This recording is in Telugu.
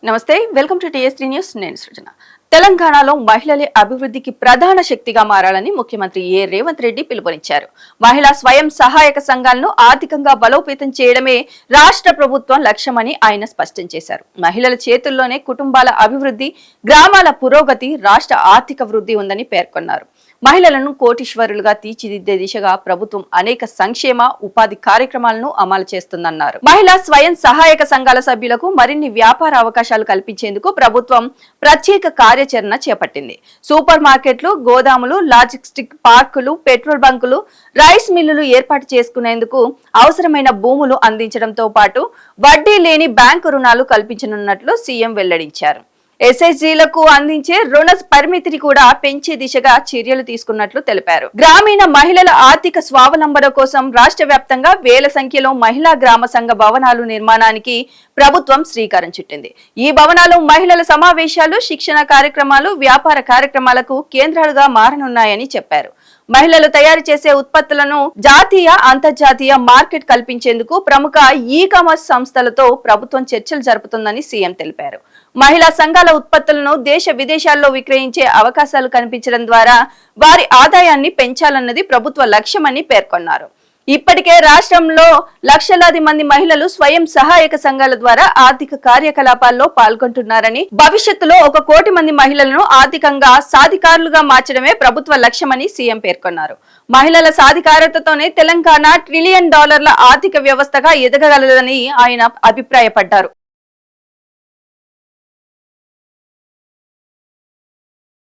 నమస్తే వెల్కమ్ టు టీఎస్3 న్యూస్ నేను సృజన తెలంగాణలో మహిళలే అభివృద్ధికి ప్రధాన శక్తిగా మారాలని ముఖ్యమంత్రి రేవంత్ రెడ్డి పిలుపునిచ్చారు. మహిళా స్వయం సహాయక సంఘాలను ఆర్థికంగా బలోపేతం చేయడమే రాష్ట్ర ప్రభుత్వం లక్ష్యమని ఆయన స్పష్టం చేశారు. మహిళల చేతుల్లోనే కుటుంబాల అభివృద్ధి, గ్రామాల పురోగతి, రాష్ట్ర ఆర్థిక వృద్ధి ఉందని పేర్కొన్నారు. మహిళలను కోటీశ్వరులుగా తీర్చిదిద్దే దిశగా ప్రభుత్వం అనేక సంక్షేమ, ఉపాధి కార్యక్రమాలను అమలు చేస్తుందన్నారు. మహిళా స్వయం సహాయక సంఘాల సభ్యులకు మరిన్ని వ్యాపార అవకాశాలు కల్పించేందుకు ప్రభుత్వం ప్రత్యేక కార్యాచరణ చేపట్టింది. సూపర్ మార్కెట్లు, గోదాములు, లాజిస్టిక్ పార్కులు, పెట్రోల్ బంకులు, రైస్ మిల్లులు ఏర్పాటు చేసుకునేందుకు అవసరమైన భూములు అందించడంతో పాటు వడ్డీ లేని బ్యాంకు రుణాలు కల్పించనున్నట్లు సీఎం వెల్లడించారు. ఎస్ఎస్జీలకు అందించే రుణ పరిమితిని కూడా పెంచే దిశగా చర్యలు తీసుకున్నట్లు తెలిపారు. గ్రామీణ మహిళల ఆర్థిక స్వావలంబన కోసం రాష్ట్ర వ్యాప్తంగా వేల సంఖ్యలో మహిళా గ్రామ సంఘ భవనాలు నిర్మాణానికి ప్రభుత్వం శ్రీకారం చుట్టింది. ఈ భవనాలు మహిళల సమావేశాలు, శిక్షణ కార్యక్రమాలు, వ్యాపార కార్యక్రమాలకు కేంద్రాలుగా మారనున్నాయని చెప్పారు. మహిళలు తయారు చేసే ఉత్పత్తులను జాతీయ, అంతర్జాతీయ మార్కెట్ కల్పించేందుకు ప్రముఖ ఈ-కామర్స్ సంస్థలతో ప్రభుత్వం చర్చలు జరుపుతుందని సీఎం తెలిపారు. మహిళా సంఘాల ఉత్పత్తులను దేశ విదేశాల్లో విక్రయించే అవకాశాలు కనిపించడం ద్వారా వారి ఆదాయాన్ని పెంచాలన్నది ప్రభుత్వ లక్ష్యమని పేర్కొన్నారు. ఇప్పటికే రాష్ట్రంలో లక్షలాది మంది మహిళలు స్వయం సహాయక సంఘాల ద్వారా ఆర్థిక కార్యకలాపాల్లో పాల్గొంటున్నారని, భవిష్యత్తులో 1 కోటి మంది మహిళలను ఆర్థికంగా సాధికారులుగా మార్చడమే ప్రభుత్వ లక్ష్యమని సీఎం పేర్కొన్నారు. మహిళల సాధికారతతోనే తెలంగాణ $1 ట్రిలియన్ ఆర్థిక వ్యవస్థగా ఎదగగలదని ఆయన అభిప్రాయపడ్డారు.